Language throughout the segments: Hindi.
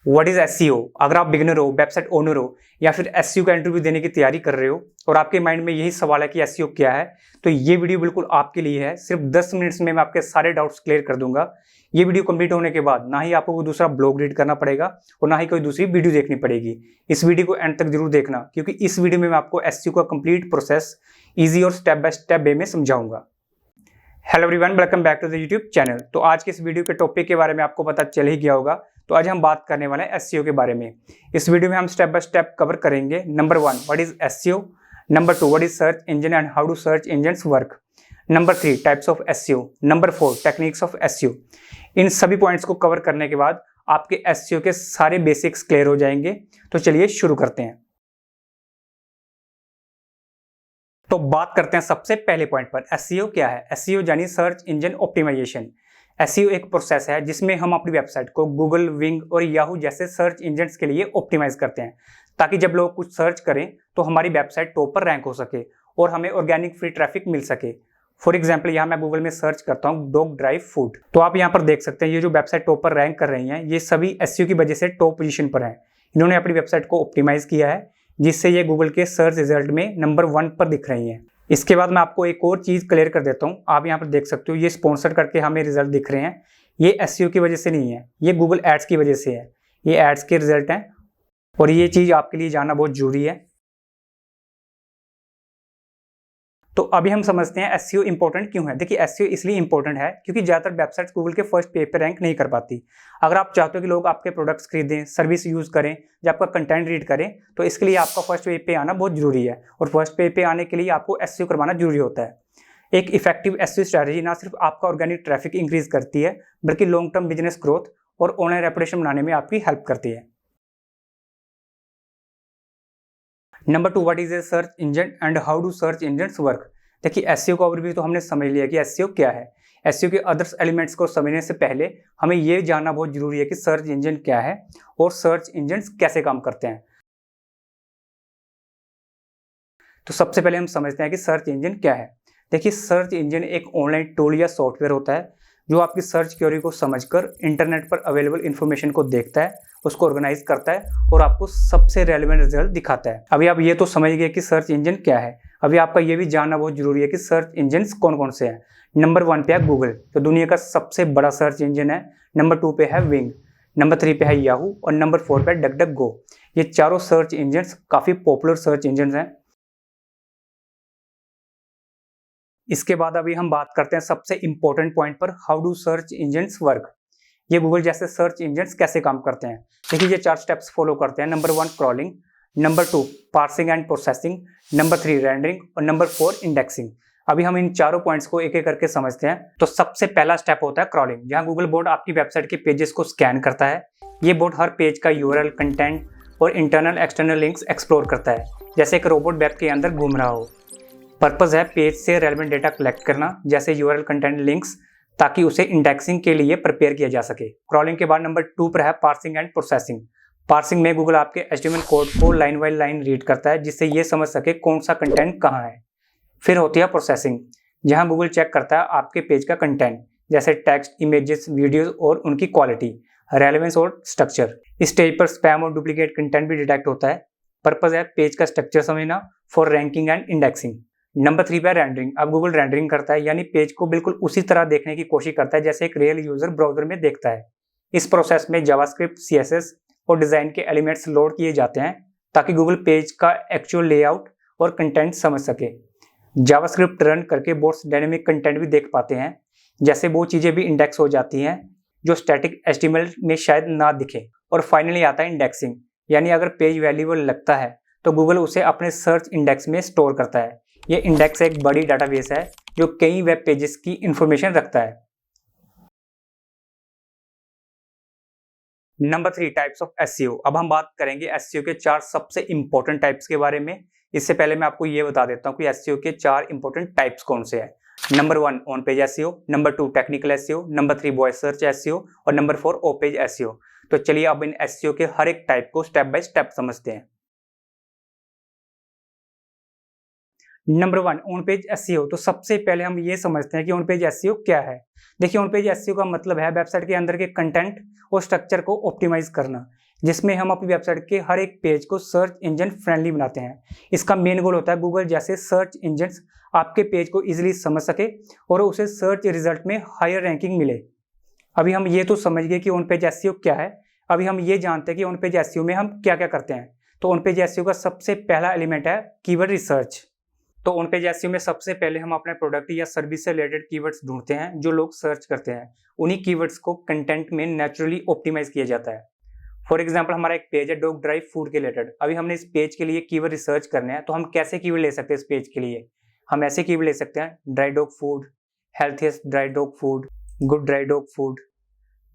What is SEO. अगर आप बिगिनर हो, वेबसाइट ओनर हो या फिर एसईओ का इंटरव्यू देने की तैयारी कर रहे हो और आपके माइंड में यही सवाल है कि एसईओ क्या है, तो ये वीडियो बिल्कुल आपके लिए है। सिर्फ 10 मिनट्स में मैं आपके सारे डाउट्स क्लियर कर दूंगा। ये वीडियो कंप्लीट होने के बाद ना ही आपको कोई दूसरा ब्लॉग रीड करना पड़ेगा और ना ही कोई दूसरी वीडियो देखनी पड़ेगी। इस वीडियो को एंड तक जरूर देखना, क्योंकि इस वीडियो में मैं आपको एसईओ का कंप्लीट प्रोसेस ईजी और स्टेप बाय स्टेप वे में समझाऊंगा। Hello everyone, welcome back to the YouTube channel. तो आज के इस वीडियो के टॉपिक के बारे में आपको पता चल ही गया होगा। तो आज हम बात करने वाले हैं एसईओ के बारे में। इस वीडियो में हम स्टेप बाय स्टेप कवर करेंगे। Number 1, what is SEO. Number 2, what is search engine and how do search engines work. Number 3, types of SEO. Number 4, techniques of SEO. इन सभी पॉइंट्स को कवर करने के बाद आपके एसईओ के सारे बेसिक्स क्लियर हो जाएंगे। तो चलिए शुरू करते हैं। तो बात करते हैं सबसे पहले पॉइंट पर, एसईओ क्या है। एसईओ यानी सर्च इंजन ऑप्टिमाइजेशन। एसईओ एक प्रोसेस है जिसमें हम अपनी वेबसाइट को गूगल, विंग और याहू जैसे सर्च इंजन्स के लिए ऑप्टिमाइज करते हैं, ताकि जब लोग कुछ सर्च करें तो हमारी वेबसाइट टॉप पर रैंक हो सके और हमें ऑर्गेनिक फ्री ट्रैफिक मिल सके। फॉर एग्जाम्पल, यहाँ मैं गूगल में सर्च करता हूँ डॉग ड्राइव फूड, तो आप यहाँ पर देख सकते हैं ये जो वेबसाइट टॉप पर रैंक कर रही हैं, ये सभी एसईओ की वजह से टॉप पोजीशन पर हैं। इन्होंने अपनी वेबसाइट को ऑप्टिमाइज किया है, जिससे ये गूगल के सर्च रिजल्ट में नंबर 1 पर दिख रही हैं। इसके बाद मैं आपको एक और चीज़ क्लियर कर देता हूँ। आप यहाँ पर देख सकते हो ये स्पॉन्सर करके हमें रिजल्ट दिख रहे हैं। ये एसईओ की वजह से नहीं है, ये गूगल एड्स की वजह से है। ये एड्स के रिजल्ट हैं और ये चीज़ आपके लिए जानना बहुत जरूरी है। तो अभी हम समझते हैं एसईओ इंपॉर्टेंट क्यों है। देखिए, एसईओ इसलिए इंपॉर्टेंट है क्योंकि ज़्यादातर वेबसाइट्स गूगल के फर्स्ट पेज पे रैंक नहीं कर पाती। अगर आप चाहते हो कि लोग आपके प्रोडक्ट्स खरीदें, सर्विस यूज़ करें या आपका कंटेंट रीड करें, तो इसके लिए आपका फर्स्ट पेज पे आना बहुत जरूरी है। और फर्स्ट पेज पे आने के लिए आपको एसईओ करवाना जरूरी होता है। एक इफेक्टिव एसईओ स्ट्रैटेजी ना सिर्फ आपका ऑर्गेनिक ट्रैफिक इंक्रीज करती है, बल्कि लॉन्ग टर्म बिजनेस ग्रोथ और ऑनलाइन रेपुटेशन बनाने में आपकी हेल्प करती है। Number 2, what is a search engine and how do search engines work. देखिए, एसईओ का ओवरव्यू तो हमने समझ लिया कि एसईओ क्या है। एसईओ के अदर्स एलिमेंट्स को समझने से पहले हमें यह जानना बहुत जरूरी है कि सर्च इंजन क्या है और सर्च इंजन्स कैसे काम करते हैं। तो सबसे पहले हम समझते हैं कि सर्च इंजन क्या है। देखिए, सर्च इंजन एक ऑनलाइन टूल या सॉफ्टवेयर होता है जो आपकी सर्च क्वेरी को समझकर इंटरनेट पर अवेलेबल इन्फॉर्मेशन को देखता है, उसको ऑर्गेनाइज करता है और आपको सबसे रेलेवेंट रिजल्ट दिखाता है। अभी आप ये तो समझ गए कि सर्च इंजन क्या है। अभी आपका ये भी जानना बहुत जरूरी है कि सर्च इंजन कौन कौन से हैं। नंबर 1 पे है गूगल, जो दुनिया का सबसे बड़ा सर्च इंजन है। नंबर 2 पे है विंग, नंबर 3 पे है याहू और नंबर 4 पे है डकडकगो। ये चारों सर्च इंजन काफी पॉपुलर सर्च इंजन हैं। इसके बाद अभी हम बात करते हैं सबसे इंपॉर्टेंट पॉइंट पर, how do search engines work. ये गूगल जैसे सर्च इंजन्स कैसे काम करते हैं। देखिए, ये 4 स्टेप्स फॉलो करते हैं। Number 1 crawling, number 2 parsing and processing, number 3 rendering और नंबर 4 इंडेक्सिंग। अभी हम इन चारों पॉइंट्स को एक एक करके समझते हैं। तो सबसे पहला स्टेप होता है क्रॉलिंग, जहां गूगल बोट आपकी वेबसाइट के पेजेस को स्कैन करता है। ये बोट हर पेज का यूआरएल, कंटेंट और इंटरनल एक्सटर्नल लिंक्स एक्सप्लोर करता है, जैसे एक रोबोट वेब के अंदर घूम रहा हो। पर्पस है पेज से रेलेवेंट डेटा कलेक्ट करना, जैसे यूआरएल, कंटेंट, लिंक्स, ताकि उसे इंडेक्सिंग के लिए प्रिपेयर किया जा सके। क्रॉलिंग के बाद नंबर 2 पर है पार्सिंग एंड प्रोसेसिंग। पार्सिंग में गूगल आपके एचटीएमएल कोड को लाइन बाय लाइन रीड करता है, जिससे ये समझ सके कौन सा कंटेंट कहाँ है। फिर होती है प्रोसेसिंग, जहां गूगल चेक करता है आपके पेज का कंटेंट, जैसे टेक्स्ट, इमेजेस, वीडियोस और उनकी क्वालिटी, रेलेवेंस और स्ट्रक्चर। इस स्टेज पर स्पैम और डुप्लीकेट कंटेंट भी डिटेक्ट होता है। पर्पस है पेज का स्ट्रक्चर समझना for ranking and indexing. Number 3 पे रेंडरिंग। अब गूगल रेंडरिंग करता है, यानी पेज को बिल्कुल उसी तरह देखने की कोशिश करता है जैसे एक रियल यूजर ब्राउजर में देखता है। इस प्रोसेस में जावास्क्रिप्ट, सीएसएस और डिजाइन के एलिमेंट्स लोड किए जाते हैं, ताकि गूगल पेज का एक्चुअल लेआउट और कंटेंट समझ सके। जावास्क्रिप्ट रन करके बोट्स डायनेमिक कंटेंट भी देख पाते हैं, जैसे वो चीजें भी इंडेक्स हो जाती हैं जो स्टैटिक एचटीएमएल में शायद ना दिखे। और फाइनली आता है इंडेक्सिंग, यानी अगर पेज वैल्यूएबल लगता है तो गूगल उसे अपने सर्च इंडेक्स में स्टोर करता है। ये इंडेक्स एक बड़ी डाटाबेस है जो कई वेब पेजेस की इंफॉर्मेशन रखता है। Number 3, types of SEO. अब हम बात करेंगे एसईओ के 4 सबसे इंपॉर्टेंट टाइप्स के बारे में। इससे पहले मैं आपको ये बता देता हूँ कि एसईओ के 4 इंपॉर्टेंट टाइप्स कौन से हैं। Number 1 on page SEO, number 2 technical SEO, number 3 voice search SEO और नंबर 4 ऑफ पेज एसईओ। तो चलिए अब इन एसईओ के हर एक टाइप को स्टेप बाय स्टेप समझते हैं। Number 1, on page SEO. तो सबसे पहले हम ये समझते हैं कि ऑन पेज एसईओ क्या है। देखिए, ऑन पेज एसईओ का मतलब है वेबसाइट के अंदर के कंटेंट और स्ट्रक्चर को ऑप्टिमाइज करना, जिसमें हम अपनी वेबसाइट के हर एक पेज को सर्च इंजन फ्रेंडली बनाते हैं। इसका मेन गोल होता है गूगल जैसे सर्च इंजन आपके पेज को इजीली समझ सके और उसे सर्च रिजल्ट में हायर रैंकिंग मिले। अभी हम ये तो समझ गए कि ऑन पेज एसईओ क्या है। अभी हम ये जानते हैं कि ऑन पेज एसईओ में हम क्या क्या करते हैं। तो ऑन पेज एसईओ का सबसे पहला एलिमेंट है कीवर्ड रिसर्च। तो ऑन पेज एसईओ में सबसे पहले हम अपने प्रोडक्ट या सर्विस से रिलेटेड कीवर्ड्स ढूंढते हैं जो लोग सर्च करते हैं। उन्हीं कीवर्ड्स को कंटेंट में नेचुरली ऑप्टिमाइज किया जाता है। फॉर एग्जाम्पल हमारा एक पेज है डॉग ड्राई फूड के रिलेटेड। अभी हमने इस पेज के लिए कीवर्ड रिसर्च करने हैं, तो हम कैसे कीवर्ड ले सकते हैं इस पेज के लिए? हम ऐसे कीवर्ड ले सकते हैं dry dog food, healthiest dry dog food, good dry dog food.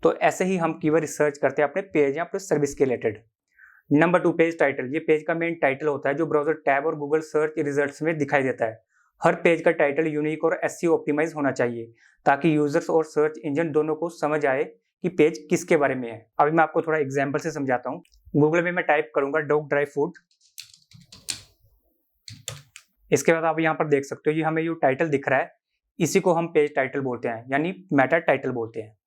तो ऐसे ही हम कीवर्ड रिसर्च करते हैं अपने पेज या अपने सर्विस के रिलेटेड। Number 2 page title. ये पेज का मेन टाइटल होता है जो ब्राउजर टैब और गूगल सर्च रिजल्ट्स में दिखाई देता है। हर पेज का टाइटल यूनिक और एसईओ ऑप्टिमाइज होना चाहिए ताकि यूजर्स और सर्च इंजन दोनों को समझ आए कि पेज किसके बारे में है। अभी मैं आपको थोड़ा एग्जांपल से समझाता हूँ। गूगल में मैं टाइप करूंगा डॉग ड्राई फूड। इसके बाद आप यहाँ पर देख सकते हो ये हमें जो टाइटल दिख रहा है इसी को हम पेज टाइटल बोलते हैं, यानी मेटा टाइटल बोलते हैं।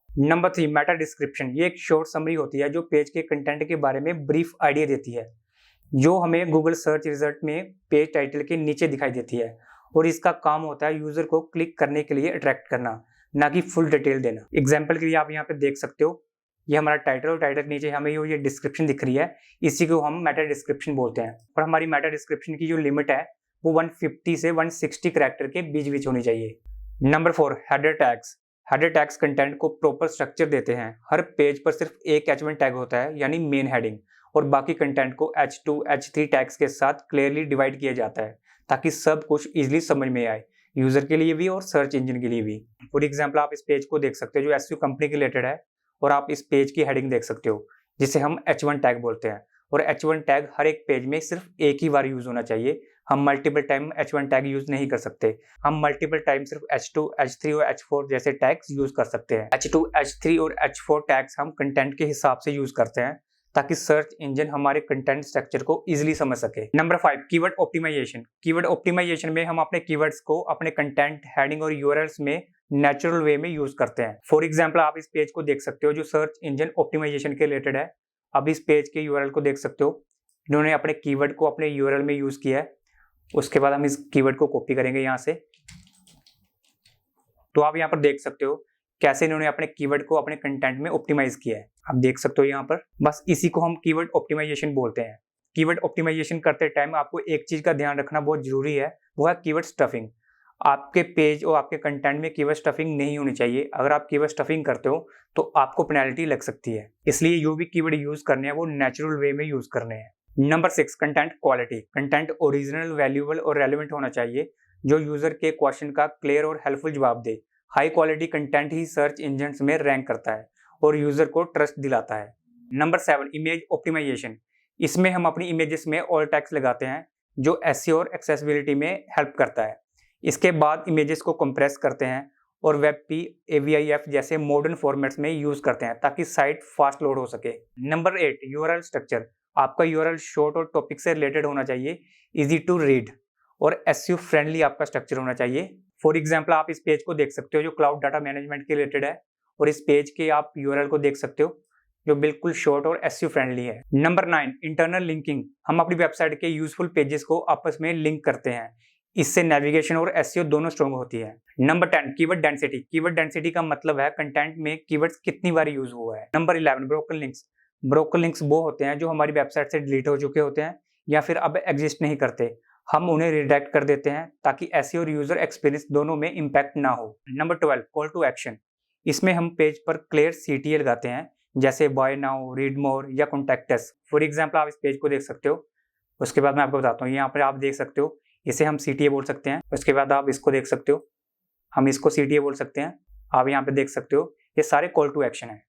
Number 3 Meta description. ये एक शॉर्ट समरी होती है जो पेज के कंटेंट के बारे में ब्रीफ आइडिया देती है, जो हमें गूगल सर्च रिजल्ट में पेज टाइटल के नीचे दिखाई देती है। और इसका काम होता है यूजर को क्लिक करने के लिए अट्रैक्ट करना, ना कि फुल डिटेल देना। एग्जाम्पल के लिए आप यहाँ पे देख सकते हो ये हमारा टाइटल और टाइटल नीचे हमें ये डिस्क्रिप्शन दिख रही है, इसी को हम मेटा डिस्क्रिप्शन बोलते हैं। और हमारी मेटा डिस्क्रिप्शन की जो लिमिट है वो 150 से 160 कैरेक्टर के बीच बीच होनी चाहिए। Number 4 header tags. Header tags content को प्रॉपर स्ट्रक्चर देते हैं। हर पेज पर सिर्फ एक H1 टैग होता है, यानी मेन हेडिंग, और बाकी कंटेंट को H2, H3 टैग्स के साथ क्लियरली डिवाइड किया जाता है ताकि सब कुछ इजीली समझ में आए, यूजर के लिए भी और सर्च इंजन के लिए भी। फॉर एग्जांपल आप इस पेज को देख सकते हो जो एसईओ कंपनी के रिलेटेड है, और आप इस पेज की हेडिंग देख सकते हो जिसे हम H1 टैग बोलते हैं। और H1 टैग हर एक पेज में सिर्फ एक ही बार यूज होना चाहिए। हम multiple time H1 tag use नहीं कर सकते। हम मल्टीपल टाइम सिर्फ H2, H3 और H4 जैसे टैग्स यूज कर सकते हैं। H2, H3 और H4 टैग्स हम कंटेंट के हिसाब से यूज करते हैं ताकि सर्च इंजन हमारे कंटेंट स्ट्रक्चर को इजीली समझ सके। Number 5 keyword optimization. Keyword optimization में हम अपने कीवर्ड्स को अपने कंटेंट, हेडिंग और यूआरएल्स में नेचुरल वे में यूज करते हैं। फॉर एग्जांपल आप इस पेज को देख सकते हो जो सर्च इंजन ऑप्टिमाइजेशन के रिलेटेड है। अब इस पेज के यूआरएल को देख सकते हो, इन्होंने अपने कीवर्ड को अपने यूआरएल में यूज किया है। उसके बाद हम इस कीवर्ड को कॉपी करेंगे यहाँ से। तो आप यहाँ पर देख सकते हो कैसे इन्होंने अपने कीवर्ड को अपने कंटेंट में ऑप्टिमाइज किया है। आप देख सकते हो यहाँ पर, बस इसी को हम कीवर्ड ऑप्टिमाइजेशन बोलते हैं। कीवर्ड ऑप्टिमाइजेशन करते टाइम आपको एक चीज का ध्यान रखना बहुत जरूरी है, वो है कीवर्ड स्टफिंग। आपके पेज और आपके कंटेंट में कीवर्ड स्टफिंग नहीं होनी चाहिए। अगर आप कीवर्ड स्टफिंग करते हो तो आपको पेनल्टी लग सकती है। इसलिए जो भी कीवर्ड यूज करने हैं वो नेचुरल वे में यूज करने हैं। Number 6 content quality. Content original, valuable और रेलेवेंट होना चाहिए जो यूजर के क्वेश्चन का क्लियर और हेल्पफुल जवाब दे। हाई क्वालिटी कंटेंट ही सर्च इंजन्स में रैंक करता है और यूजर को ट्रस्ट दिलाता है। Number 7 image optimization. इसमें हम अपनी इमेजेस में ऑल टैग्स लगाते हैं जो एसईओ और एक्सेसिबिलिटी में हेल्प करता है। इसके बाद इमेजेस को कंप्रेस करते हैं और WebP, AVIF जैसे मॉडर्न फॉर्मेट्स में यूज करते हैं ताकि साइट फास्ट लोड हो सके। Number 8 URL structure. आपका यूआरएल शॉर्ट और टॉपिक से रिलेटेड होना चाहिए, इजी टू रीड और एसईओ फ्रेंडली आपका स्ट्रक्चर होना चाहिए। फॉर एग्जांपल आप इस पेज को देख सकते हो जो क्लाउड डाटा मैनेजमेंट के रिलेटेड है, और इस पेज के आप यूआरएल को देख सकते हो जो बिल्कुल शॉर्ट और एसईओ फ्रेंडली है। Number 9 internal linking. हम अपनी वेबसाइट के यूजफुल पेजेस को आपस में लिंक करते हैं, इससे नेविगेशन और एसईओ दोनों स्ट्रॉन्ग होती है। Number 10 keyword density. Keyword density का मतलब है कंटेंट में कीवर्ड्स कितनी बार यूज हुआ है। Number 11 broken links. Broken links वो होते हैं जो हमारी वेबसाइट से डिलीट हो चुके होते हैं या फिर अब एग्जिस्ट नहीं करते। हम उन्हें रिडायरेक्ट कर देते हैं ताकि एसईओ और यूजर एक्सपीरियंस दोनों में इंपैक्ट ना हो। Number 12 call to action. इसमें हम पेज पर क्लियर CTA लगाते हैं जैसे बाय नाउ, रीड मोर या कॉन्टैक्ट अस। फॉर एग्जांपल आप इस पेज को देख सकते हो। उसके बाद मैं आपको बताता हूँ, यहाँ पर आप देख सकते हो इसे हम CTA बोल सकते हैं। उसके बाद आप इसको देख सकते हो, हम इसको CTA बोल सकते हैं। आप यहाँ पे देख सकते हो ये सारे कॉल टू एक्शन है।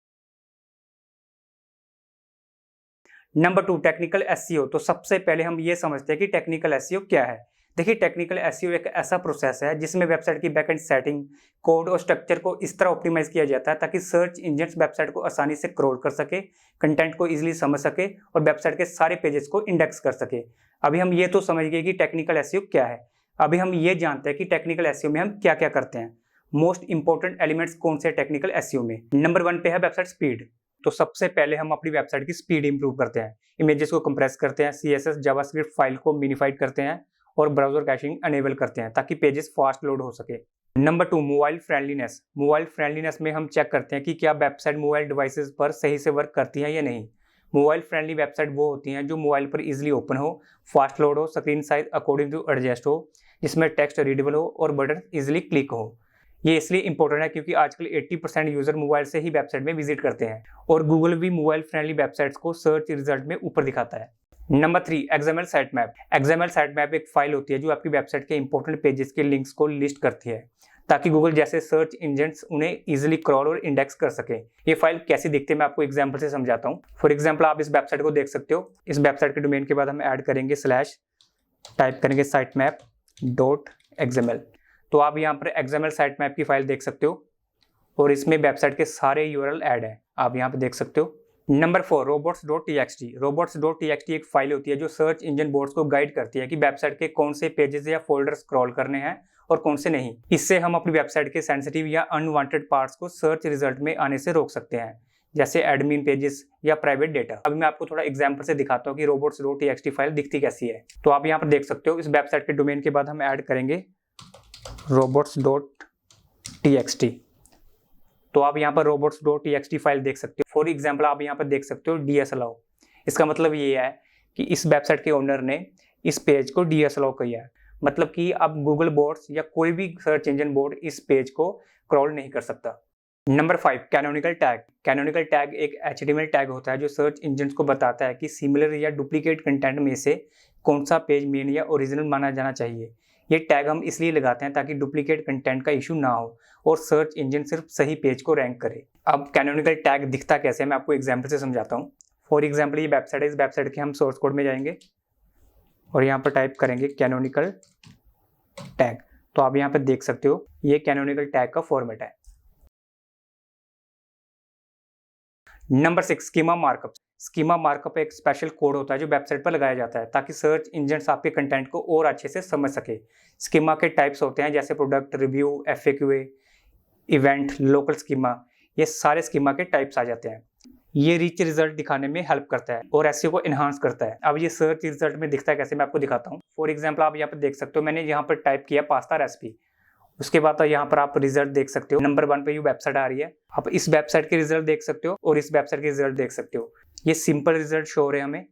Number 2 technical SEO. तो सबसे पहले हम ये समझते हैं कि टेक्निकल एसईओ क्या है। देखिए टेक्निकल एसईओ एक ऐसा प्रोसेस है जिसमें वेबसाइट की बैकएंड सेटिंग, कोड और स्ट्रक्चर को इस तरह ऑप्टिमाइज किया जाता है ताकि सर्च इंजन वेबसाइट को आसानी से क्रॉल कर सके, कंटेंट को इजीली समझ सके और वेबसाइट के सारे पेजेस को इंडेक्स कर सके। अभी हम ये तो समझ गए कि टेक्निकल एसईओ क्या है। अभी हम ये जानते हैं कि टेक्निकल एसईओ में हम क्या क्या करते हैं। मोस्ट इंपॉर्टेंट एलिमेंट्स कौन से टेक्निकल एसईओ में। नंबर 1 पे है वेबसाइट स्पीड। तो सबसे पहले हम अपनी वेबसाइट की स्पीड इंप्रूव करते हैं, इमेजेस को कंप्रेस करते हैं, CSS जावास्क्रिप्ट फाइल को मिनिफाइड करते हैं और ब्राउजर कैशिंग अनेबल करते हैं ताकि पेजेस फास्ट लोड हो सके। Number 2, mobile friendliness. Mobile friendliness में हम चेक करते हैं कि क्या वेबसाइट मोबाइल डिवाइसेस पर सही से वर्क करती है या नहीं। मोबाइल फ्रेंडली वेबसाइट वो होती हैं जो मोबाइल पर इजीली ओपन हो, फास्ट लोड हो, screen size according to adjust हो, जिसमें टेक्स्ट रीडेबल हो और बटन इजीली क्लिक हो। ये इसलिए इंपॉर्टेंट है क्योंकि आजकल 80% यूजर मोबाइल से ही वेबसाइट में विजिट करते हैं और गूगल भी मोबाइल फ्रेंडली वेबसाइट्स को सर्च रिजल्ट में ऊपर दिखाता है। Number 3, XML sitemap. XML sitemap एक फाइल होती है जो आपकी वेबसाइट के इंपॉर्टेंट पेजेस के लिंक्स को लिस्ट करती है ताकि गूगल जैसे सर्च इंजन्स उन्हें इजीली क्रॉल और इंडेक्स कर सके। ये फाइल कैसी दिखती है मैं आपको एग्जांपल से समझाता हूँ। फॉर एग्जांपल आप इस वेबसाइट को देख सकते हो। इस वेबसाइट के डोमेन के बाद हम ऐड करेंगे स्लैश, टाइप करेंगे sitemap.xml। तो आप यहाँ पर XML साइटमैप की फाइल देख सकते हो और इसमें वेबसाइट के सारे URL ऐड हैं, आप यहाँ पे देख सकते हो। Number 4, robots.txt। robots.txt एक फाइल होती है जो सर्च इंजन बोर्ड्स को गाइड करती है कि वेबसाइट के कौन से पेजेस या फोल्डर स्क्रॉल करने हैं और कौन से नहीं। इससे हम अपनी वेबसाइट के सेंसिटिव या अनवांटेड पार्ट्स को सर्च रिजल्ट में आने से रोक सकते हैं, जैसे एडमिन पेजेस या प्राइवेट डेटा। अभी मैं आपको थोड़ा एग्जांपल से दिखाता हूँ कि robots.txt फाइल दिखती कैसी है। तो आप यहाँ पर देख सकते हो, इस वेबसाइट के डोमेन के बाद हम ऐड करेंगे robots.txt। तो आप यहाँ पर robots.txt फाइल देख सकते हो। फॉर एग्जांपल आप यहाँ पर देख सकते हो DSallow। इसका मतलब ये है कि इस वेबसाइट के ओनर ने इस पेज को DSallow किया है, मतलब कि अब गूगल बोर्ड्स या कोई भी सर्च इंजन बोर्ड इस पेज को क्रॉल नहीं कर सकता। Number 5, canonical tag. Canonical tag एक HTML टैग होता है जो सर्च इंजन को बताता है कि सिमिलर या डुप्लीकेट कंटेंट में से कौन सा पेज मेन या ओरिजिनल माना जाना चाहिए। ये टैग हम इसलिए लगाते हैं ताकि डुप्लीकेट कंटेंट का इशू ना हो और सर्च इंजन सिर्फ सही पेज को रैंक करे। अब कैनोनिकल टैग दिखता कैसे है मैं आपको एग्जांपल से समझाता हूँ। फॉर एग्जांपल ये वेबसाइट है, इस वेबसाइट के हम सोर्स कोड में जाएंगे और यहाँ पर टाइप करेंगे कैनोनिकल टैग। तो आप यहाँ पर देख सकते हो ये कैनोनिकल टैग का फॉर्मेट है। Number 6, schema markup. Schema markup एक स्पेशल कोड होता है जो वेबसाइट पर लगाया जाता है ताकि सर्च इंजन्स आपके कंटेंट को और अच्छे से समझ सके। स्कीमा के टाइप्स होते हैं जैसे product, review, FAQ, event, local schema. ये सारे स्कीमा के टाइप्स आ जाते हैं। ये रिच रिजल्ट दिखाने में हेल्प करता है और SEO को एनहांस करता है। अब ये सर्च रिजल्ट में दिखता है कैसे मैं आपको दिखाता हूँ। फॉर एग्जाम्पल आप यहाँ पर देख सकते हो, मैंने यहाँ पर टाइप किया पास्ता रेसिपी। उसके बाद तो यहाँ पर आप रिजल्ट देख सकते हो। नंबर 1 पे ये वेबसाइट आ रही है। आप इस वेबसाइट के रिजल्ट देख सकते हो और इस वेबसाइट के रिजल्ट देख सकते हो। ये सिंपल रिजल्ट शो हो रहे हैं हमें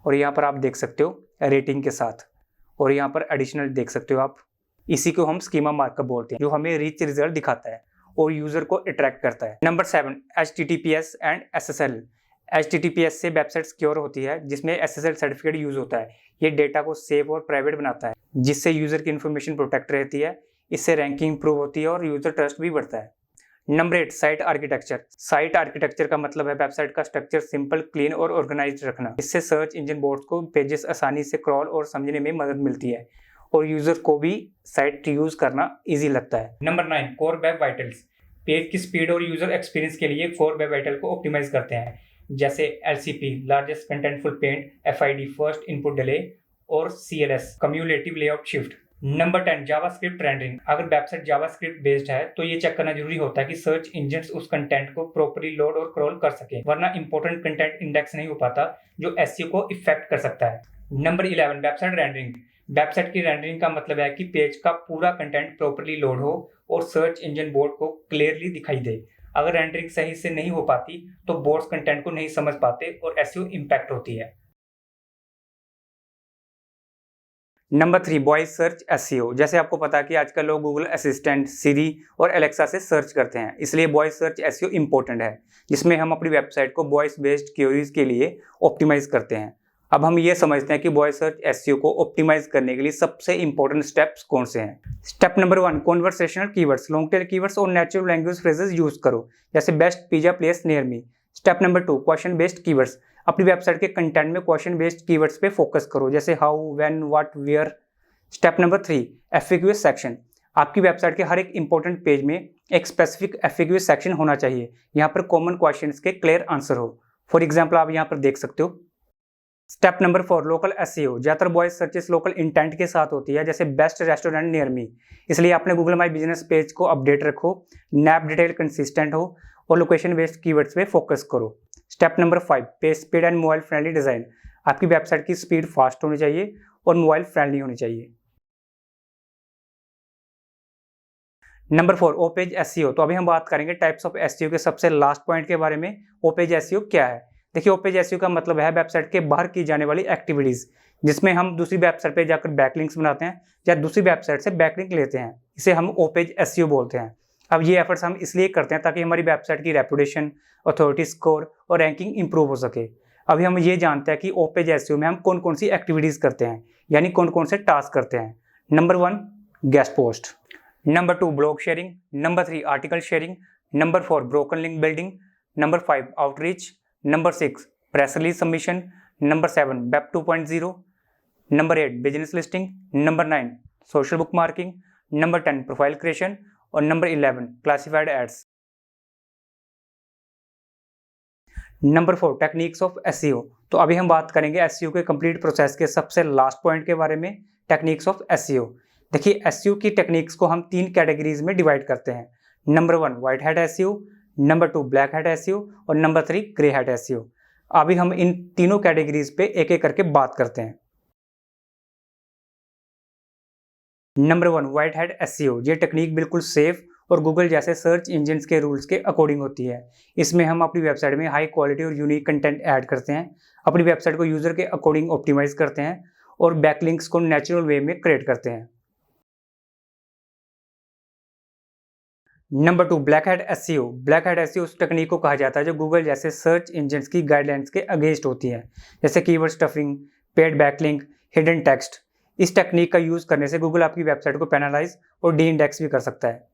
और यहाँ पर आप देख सकते हो रेटिंग के साथ और यहाँ पर एडिशनल देख सकते हो आप। इसी को हम स्कीमा मार्कअप बोलते हैं जो हमें रिच रिजल्ट दिखाता है और यूजर को अट्रैक्ट करता है। Number 7, HTTPS and SSL। HTTPS से वेबसाइट सिक्योर होती है जिसमें SSL सर्टिफिकेट यूज होता है। ये डेटा को सेफ और प्राइवेट बनाता है जिससे यूजर की इन्फॉर्मेशन प्रोटेक्ट रहती है। इससे रैंकिंग इंप्रूव होती है और यूजर ट्रस्ट भी बढ़ता है। Number 8, site architecture. Site architecture का मतलब है वेबसाइट का स्ट्रक्चर सिंपल, क्लीन और ऑर्गेनाइज्ड रखना। इससे सर्च इंजन बोर्ड्स को पेजेस आसानी से क्रॉल और समझने में मदद मिलती है और यूजर को भी साइट यूज करना इजी लगता है। Number 9, core web vitals. Page की स्पीड और यूजर एक्सपीरियंस के लिए कोर वेब वाइटल को ऑप्टिमाइज करते हैं, जैसे LCP, largest contentful paint, FID, first input delay और CLS, cumulative layout shift. Number 10, JavaScript rendering. अगर वेबसाइट जावास्क्रिप्ट बेस्ड है तो ये चेक करना जरूरी होता है कि सर्च इंजन्स उस कंटेंट को प्रॉपर्ली लोड और क्रॉल कर सके, वरना इंपॉर्टेंट कंटेंट इंडेक्स नहीं हो पाता जो SEO को इफेक्ट कर सकता है। Number 11, website rendering. वेबसाइट की रेंडरिंग का मतलब है कि पेज का पूरा कंटेंट प्रॉपर्ली लोड हो और सर्च इंजन बोर्ड को क्लियरली दिखाई दे। अगर रेंडरिंग सही से नहीं हो पाती तो बोर्ड्स कंटेंट को नहीं समझ पाते और SEO इम्पैक्ट होती है। Number 3, voice search SEO। जैसे आपको पता है कि आजकल लोग गूगल असिस्टेंट, सिरी और एलेक्सा से सर्च करते हैं, इसलिए वॉइस सर्च SEO इंपॉर्टेंट है जिसमें हम अपनी वेबसाइट को वॉइस बेस्ड क्वेरीज के लिए ऑप्टिमाइज करते हैं। अब हम ये समझते हैं कि वॉइस सर्च SEO को ऑप्टिमाइज करने के लिए सबसे इंपॉर्टेंट स्टेप्स कौन से हैं। Step number 1, conversational keywords, long tail keywords और नेचुरल लैंग्वेज फ्रेजेस यूज करो, जैसे best pizza place near me. Step number 2, question based keywords. अपनी वेबसाइट के कंटेंट में क्वेश्चन बेस्ड कीवर्ड्स पे फोकस करो, जैसे how, when, what, where. Step number 3, FAQ सेक्शन। आपकी वेबसाइट के हर एक इंपॉर्टेंट पेज में एक स्पेसिफिक FAQ सेक्शन होना चाहिए। यहाँ पर कॉमन क्वेश्चंस के क्लियर आंसर हो। फॉर एग्जांपल आप यहाँ पर देख सकते हो। Step number 4, local SEO। ज़्यादातर वॉइस सर्चेस लोकल इंटेंट के साथ होती है, जैसे बेस्ट रेस्टोरेंट नियर मी। इसलिए अपने गूगल माई बिजनेस पेज को अपडेट रखो, नैप डिटेल कंसिस्टेंट हो और लोकेशन बेस्ड कीवर्ड्स पे फोकस करो। Step number 5, page speed and mobile friendly design. आपकी वेबसाइट की स्पीड फास्ट होनी चाहिए और मोबाइल फ्रेंडली होनी चाहिए। नंबर 4, ओ पेज एसईओ। तो अभी हम बात करेंगे टाइप्स ऑफ एसईओ के सबसे लास्ट पॉइंट के बारे में। ओ पेज एसईओ क्या है? देखिए, ओ पेज एसईओ का मतलब है वेबसाइट के बाहर की जाने वाली एक्टिविटीज़, जिसमें हम दूसरी वेबसाइट पे जाकर बैकलिंक्स बनाते हैं या दूसरी वेबसाइट से बैकलिंक लेते हैं। इसे हम ओ पेज एसईओ बोलते हैं। अब ये एफर्ट्स हम इसलिए करते हैं ताकि हमारी वेबसाइट की रेपुटेशन, अथॉरिटी स्कोर और रैंकिंग इंप्रूव हो सके। अभी हम ये जानते हैं कि ओ पेज एसईओ में हम कौन कौन सी एक्टिविटीज़ करते हैं, यानी कौन कौन से टास्क करते हैं। Number 1, guest post. Number 2, blog sharing. Number 3, article sharing. Number 4, broken link building. Number 5, outreach. Number 6, press release submission. Number 7, web 2.0। Number 8, business listing. Number 9, social bookmarking. Number 10, profile creation. और number 11, classified ads. Number 4, techniques of SEO. तो अभी हम बात करेंगे एसईओ के कंप्लीट प्रोसेस के सबसे लास्ट पॉइंट के बारे में, टेक्निक्स ऑफ एसईओ। देखिए, एसईओ की टेक्निक्स को हम 3 कैटेगरीज में डिवाइड करते हैं। Number 1, white hat SEO. Number 2, black hat SEO. और नंबर 3, ग्रे हैट एसईओ। अभी हम इन तीनों कैटेगरीज पे एक एक करके बात करते हैं। Number 1, white hat SEO. ये टेक्निक बिल्कुल सेफ और गूगल जैसे सर्च इंजिन्स के रूल्स के अकॉर्डिंग होती है। इसमें हम अपनी वेबसाइट में हाई क्वालिटी और यूनिक कंटेंट ऐड करते हैं, अपनी वेबसाइट को यूजर के अकॉर्डिंग ऑप्टिमाइज करते हैं और बैकलिंक्स को नेचुरल वे में क्रिएट करते हैं। Number 2, black hat SEO. Black hat SEO उस टेक्निक को कहा जाता है जो गूगल जैसे सर्च इंजिन्स की गाइडलाइंस के अगेंस्ट होती है, जैसे keyword stuffing, paid backlink, hidden text. इस टेक्निक का यूज करने से गूगल आपकी वेबसाइट को पेनलाइज और डी इंडेक्स भी कर सकता है।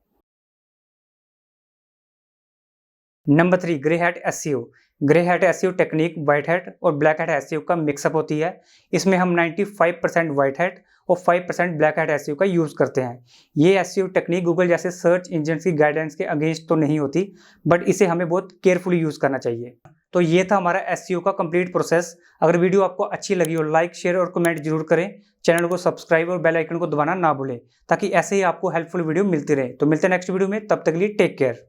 Number 3, grey hat SEO. Grey hat SEO technique white hat और ब्लैक हैट एसईओ का मिक्सअप होती है। इसमें हम 95% व्हाइट हैट और 5% ब्लैक हैट एसईओ का यूज़ करते हैं। ये एसईओ टेक्निक गूगल जैसे सर्च इंजन की गाइडेंस के अगेंस्ट तो नहीं होती, बट इसे हमें बहुत केयरफुली यूज़ करना चाहिए। तो ये था हमारा एसईओ का कंप्लीट प्रोसेस। अगर वीडियो आपको अच्छी लगी हो, लाइक, शेयर और कमेंट जरूर करें। चैनल को सब्सक्राइब और बेल आइकन को दबाना ना भूलें, ताकि ऐसे ही आपको हेल्पफुल वीडियो मिलती रहे। तो मिलते हैं नेक्स्ट वीडियो में, तब तक के लिए टेक केयर।